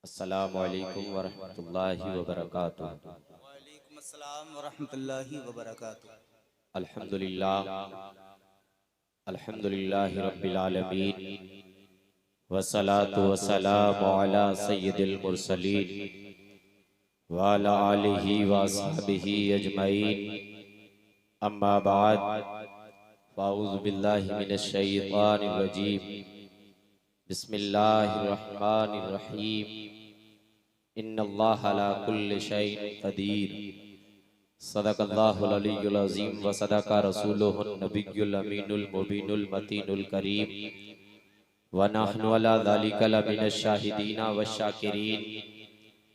अस्सलामु अलैकुम वरहमतुल्लाहि वबरकातुह। वालेकुम अस्सलाम वरहमतुल्लाहि वबरकातुह। अल्हम्दुलिल्लाह अल्हम्दुलिल्लाहि रब्बिल आलमीन वस्सलातु वस्सलामु अला सय्यिदिल मुरसलीन व अला आलिहि व अस्हाबिहि अजमईन। अम्मा बाद फ़अऊज़ु बिल्लाहि मिनश शैतानिर रजीम। बिस्मिल्लाहिर रहमानिर रहीम। इन्नल्लाहा अला कुल्लि शैइन क़दीर। सदक़ल्लाहुल अलियुल अज़ीम व सदक़ रसूलुहुन नबियुल अमीनुल मुबीनुल मतीनुल करीम व नहनु अला ज़ालिका लमिनश शाहिदीन वश्शाकिरीन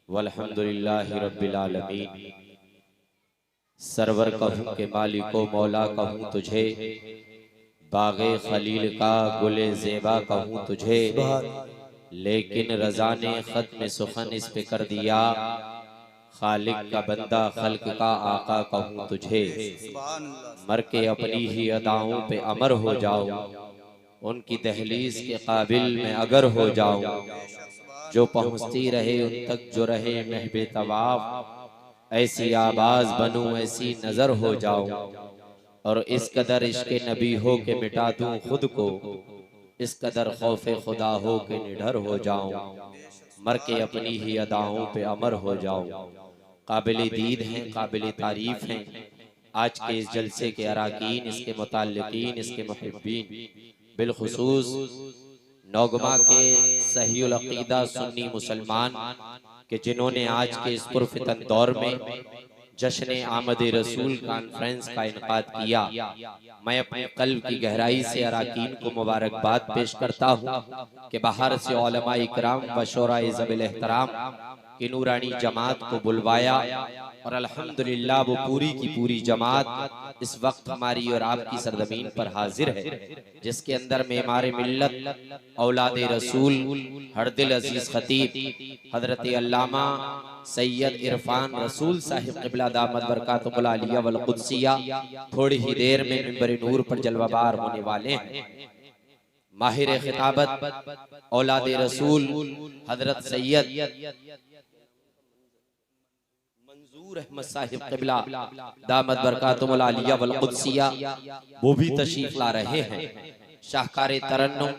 वल्हम्दुलिल्लाहि रब्बिल आलमीन। सरवर कहूँ के मालिको मौला कहूँ तुझे, बाग़े खलील का गुले ज़ेबा कहूँ तुझे, लेकिन रज़ा ने ख़त्म सुखन इस पे कर दिया, खालिक का बंदा खल्क का आका कहूँ तुझे। मर के अपनी ही अदाओं पे अमर हो जाऊं, उनकी दहलीज के काबिल मैं अगर हो जाऊं, जो पहुँचती रहे उन तक जो रहे महबे तवाफ, ऐसी आवाज बनूं ऐसी नजर हो जाऊं, और इस कदर इश्क़े नबी हो के मिटा दूं खुद को, इस कदर खौफे खुदा हो के निडर हो जाऊं, मर के अपनी ही अदाओं पे अमर हो जाऊं। काबिल दीद हैं, काबिल तारीफ हैं आज के इस जलसे के अराकीन, इसके मुताल्लिकीन, इसके मुहिब्बीन, बिलखुसूस नौगमा के सहीउल अक़ीदा सुन्नी मुसलमान कि जिन्होंने आज के इस पुरफितन दौर में जश्न आमद रसूल कॉन्फ्रेंस का इनकाद किया, मैं अपने कल्ब की गहराई से अराकीन को मुबारकबाद पेश करता हूँ कि बाहर से उलमा इकराम व शोराए ज़बिल एहतराम की नूरानी जमात को बुलवाया, और अल्हम्दुलिल्लाह वो पूरी की पूरी जमात इस वक्त हमारी और आपकी सरजमीन पर हाजिर है, जिसके अंदर मेमार मिल्लत औलाद रसूल हरदिल अजीज खतीब हजरत अल्लामा सैयद इरफान रसूल साहिब क़िबला दामत बरकातुहुल आलिया वल कुद्सिया थोड़ी ही देर में मिंबर नूर पर जलवाबार होने वाले हैं। माहिर खिताबत औलाद रसूल हजरत सैयद मंजूर अहमद साहिब क़िबला दामत बरकातुहुल आलिया वल कुद्सिया वो भी तशरीफ ला रहे हैं। शाहकार तरन्नुम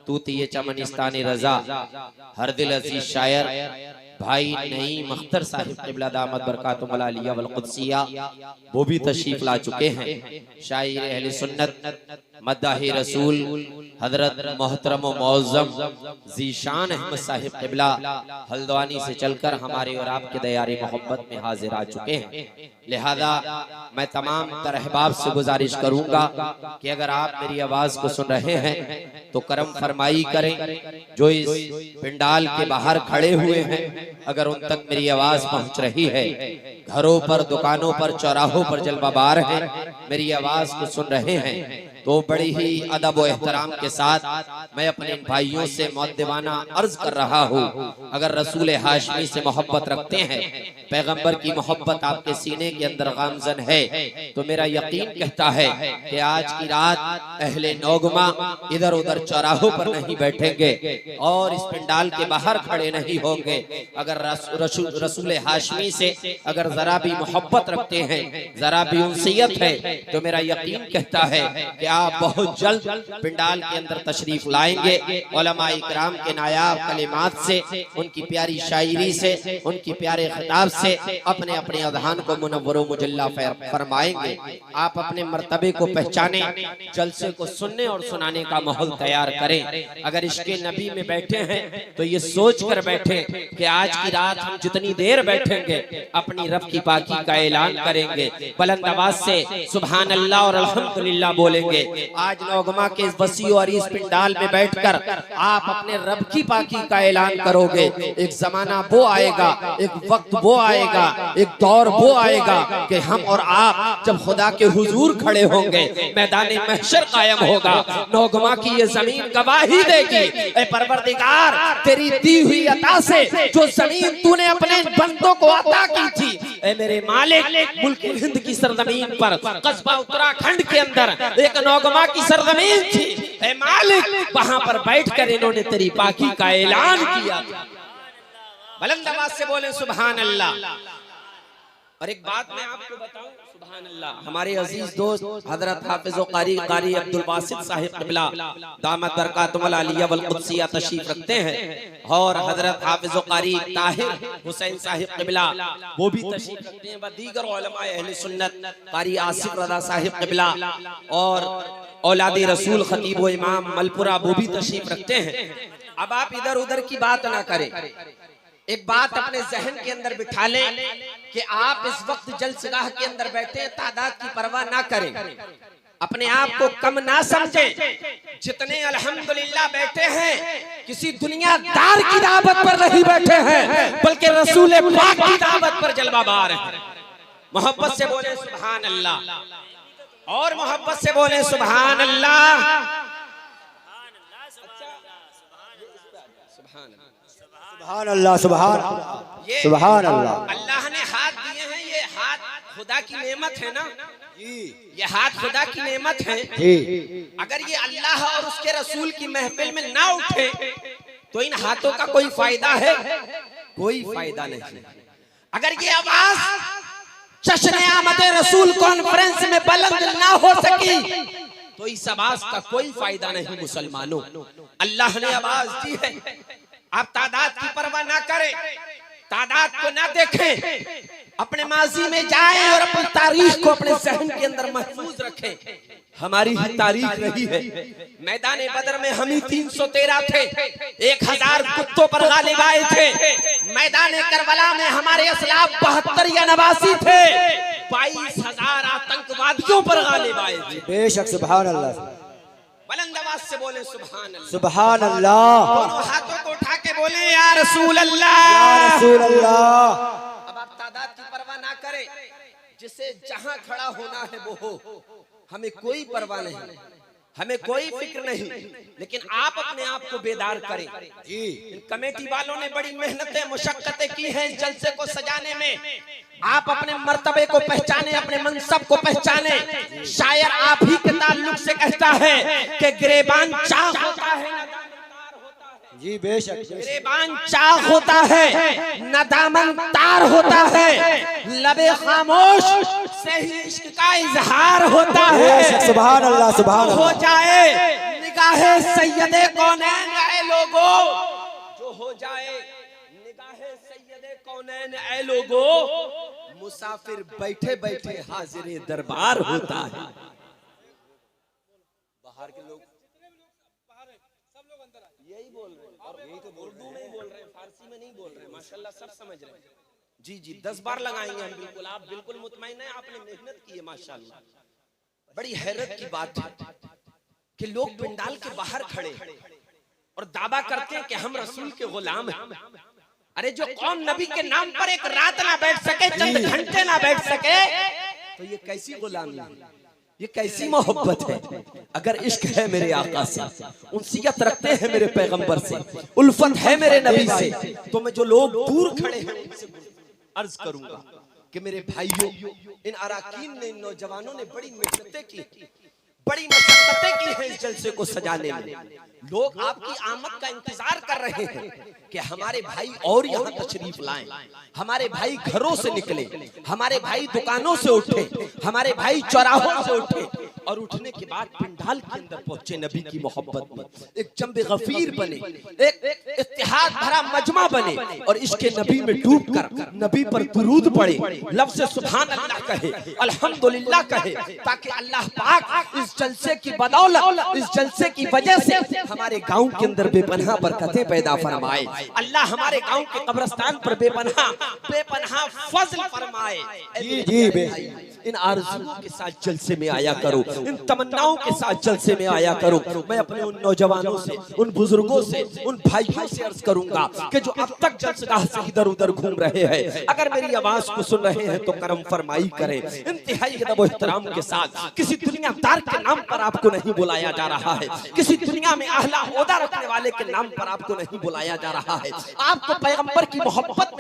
तूतिए चमनिस्तानी रजा हरदिल अजीज शायर भाई नईम अख्तर साहिब क़िबला दामत बरकातुहुल आलिया वल कुद्सिया वो भी तशरीफ ला चुके हैं। शायर अहले सुन्नत मद्दाही रसूल हजरत मोहतरम व मुअज़्ज़म ज़ीशान अहमद साहिब क़िबला हल्द्वानी से चलकर हमारे और आपके दयारे मोहब्बत में हाजिर आ चुके हैं। लिहाजा मैं तमाम तरहबाब से गुजारिश करूंगा कि अगर आप मेरी आवाज को सुन रहे हैं तो करम फरमाई करें, जो इस पिंडाल के बाहर खड़े हुए हैं अगर उन तक मेरी आवाज पहुंच रही है, घरों पर दुकानों पर चौराहों पर जलवाबार हैं, मेरी आवाज को सुन रहे हैं, तो बड़ी ही अदब व एहतराम के साथ मैं अपने भाइयों से मुअद्दिबाना अर्ज कर रहा हूँ, अगर रसूल हाशमी से मोहब्बत रखते हैं, पैगंबर की मोहब्बत आपके सीने के अंदर गामजन है, तो मेरा यकीन कहता है कि आज की रात अहले नौगमा इधर उधर चौराहों पर नहीं बैठेंगे और इस पंडाल के बाहर खड़े नहीं होंगे। अगर रसूल हाशमी से अगर जरा भी मोहब्बत रखते हैं, जरा भी उनसियत है, तो मेरा यकीन कहता है कि आप बहुत जल्द पिंडाल के अंदर तशरीफ लाएंगे। उलमा इकराम के नायाब कलिमात से, उनकी प्यारी शायरी से, उनकी प्यारे खिताब से अपने अपने अज़हान को मुनव्वर व मुजल्ला फरमाएंगे। आप अपने मर्तबे को पहचाने, जलसे को सुनने और सुनाने का माहौल तैयार करें। अगर इश्क़े नबी में बैठे हैं तो ये सोच कर बैठे कि आज की रात हम जितनी देर बैठेंगे अपनी रब की पाकी का ऐलान करेंगे, बुलंद आवाज से सुभान अल्लाह और अल्हम्दुलिल्लाह बोलेंगे। आज नौगमा के इस वसी और इस पिंडाल में बैठकर आप अपने रब की पाकी का ऐलान करोगे। एक जमाना वो आएगा, एक वक्त वो आएगा, एक दौर वो आएगा कि हम और आप जब खुदा के हुजूर खड़े होंगे, मैदान महशर कायम होगा, नौगमा की ये जमीन गवाही देगी, ऐ परवरदिगार तेरी दी हुई अता से जो जमीन तूने अपने बंदों को अता की थी, ऐ मेरे मालिक मुल्क हिंद की सरजमीन पर कस्बा उत्तराखंड के अंदर एक नौगमा की सरजमीन थी, ऐ मालिक वहां पर बैठकर इन्होंने तेरी पाकी का ऐलान किया। बुलंद आवाज से बोले सुभान अल्लाह। और एक बात मैं आपको बताऊं, सुभान अल्लाह, हमारे अजीज दोस्त हजरत हाफिज कारी अब्दुल बासित साहिब क़िबला दामत बरकातुहुल आलिया वल क़ुद्सिया तशरीफ रखते हैं, और हजरत हाफिज कारी ताहिर हुसैन साहिब क़िबला वो भी तशरीफ रखते हैं, व दीगर उलमाए अहले सुन्नत कारी आसिफ रज़ा साहिब क़िबला और औलाद रसूल खतीब व इमाम मलपुरा वो भी तशरीफ रखते हैं। अब आप इधर उधर की बात ना करें, एक बात अपने जहन के अंदर बिठा लें कि आप इस वक्त जलसगाह के अंदर बैठे हैं, तादाद की परवाह ना करें, अपने आप को कम ना समझें। जितने अल्हम्दुलिल्लाह बैठे हैं किसी दुनियादार की दावत पर नहीं बैठे हैं, बल्कि रसूल पाक की दावत पर जलवाबार हैं। मोहब्बत से बोले सुभान अल्लाह, और मोहब्बत से बोले सुभान अल्लाह। सुभान अल्लाह, सुभान अल्लाह। अल्लाह ने हाथ दिए हैं, ये हाथ खुदा की नेमत है ना, ये हाथ खुदा की नेमत है। अगर ये अल्लाह और उसके रसूल की महफिल में ना उठे तो इन हाथों का कोई फायदा है? कोई फायदा नहीं। अगर ये आवाज जश्न आमद रसूल कॉन्फ्रेंस में बुलंद ना हो सकी तो इस आवाज का कोई फायदा नहीं। मुसलमानों, अल्लाह ने आवाज दी है, आप तादाद की परवाह ना करें, तादाद को ना देखें, अपने माजी में जाएं और अपनी तारीख को अपने जहन के अंदर महफूज रखें। हमारी ही तारीख रही है। मैदान बदर में हम ही 313 थे, 1000 कुत्तों पर गालिब आए थे। मैदान करबला में हमारे असलाफ 72 या 89 थे, 22,000 आतंकवादियों पर गालिब आए थे। बेशक, सुभान अल्लाह। बुलंद आवाज से बोले सुभान अल्लाह, सुभान अल्लाह। दोनों हाथों को उठा के बोले या रसूल अल्लाह, या रसूल अल्लाह। अब आप तादाद की परवाह ना करें, जिसे जहां खड़ा होना है वो हो, हमें कोई परवाह नहीं, हमें कोई फिक्र नहीं, लेकिन आप अपने आप को बेदार करें। इन कमेटी वालों ने बड़ी मेहनतें मुशक्कतें की हैं इस जलसे को सजाने में। आप अपने मर्तबे को पहचाने, अपने मनसब को पहचाने। शायर आप ही के ताल्लुक से कहता है कि गिरेबान चाह होता है, जी बेशक, गिरेबान चाह होता है, न दामन तार होता है, लबे खामोश से ही इश्क का इजहार होता है। सुभान अल्लाह, सुभान हो जाए निगाहे सैयदे कौनैन ऐ लोगो, जो हो जाए निगाहे सैयदे कौनैन ऐ लोगो, मुसाफिर बैठे बैठे हाजिर दरबार होता है। बाहर के लोग यही बोल रहे हैं, और यही तो उर्दू में ही बोल रहे हैं, फारसी में नहीं बोल रहे हैं। माशाल्लाह सब समझ रहे हैं। जी जी 10 बार लगाएंगे हम, बिल्कुल आप बिल्कुल मुतमईन हैं, आपने मेहनत की है माशाल्लाह। बड़ी हैरत की बात है कि लोग पंडाल के बाहर खड़े और दावा करते हैं कि हम रसूल के गुलाम हैं। अरे जो कौम नबी के नाम पर एक रात ना बैठ सके, चंद घंटे ना बैठ सके, तो ये कैसी गुलामी है, ये कैसी मोहब्बत है। अगर इश्क है मेरे आका से, उनसियत रखते हैं मेरे पैगंबर से, उल्फत है मेरे नबी से, तो मैं जो लोग दूर खड़े हैं उनसे अर्ज करूंगा कि मेरे भाइयों, इन अराकीन ने, इन नौजवानों ने बड़ी मेहनतें की, बड़ी मशक्कतें की हैं इस जलसे को सजाने में। लोग आपकी आमद का इंतजार कर रहे हैं कि हमारे भाई और यहाँ तशरीफ लाएं, हमारे भाई घरों से निकले, हमारे भाई दुकानों से उठे, हमारे भाई चौराहों से उठे, और उठने के बाद पंडाल के अंदर पहुंचे, नबी की मोहब्बत में एक जंबे गफीर बने, एक इत्तेहाद भरा मजमा बने, और इसके नबी में डूब कर नबी पर दुरूद पड़े, लफ्ज़ सुभान अल्लाह कहे, अल्हम्दुलिल्लाह कहे, ताकि अल्लाह पाक इस जलसे की बदौलत, इस जलसे की वजह से हमारे गांव के अंदर बेपनाह बरकतें पैदा फरमाए। अल्लाह हमारे गांव के कब्रिस्तान पर बेपनाह फजल फरमाए। इन आरज़ुओं के साथ जलसे में आया करो, इन तमन्नाओं के साथ जलसे में आया करो। मैं अपने उन नौजवानों से, उन बुजुर्गों से, उन भाइयों से अर्ज करूंगा कि जो अब तक जलसगाह से इधर उधर घूम रहे हैं, अगर मेरी आवाज को सुन रहे हैं तो करम फरमाई करें। इंतहाई अदब और एहतराम के साथ, किसी दुनियादार के नाम पर आपको नहीं बुलाया जा रहा है, किसी दुनिया में आला ओहदा रखने वाले के नाम पर आपको नहीं बुलाया जा रहा है। आपको पैगंबर की मोहब्बत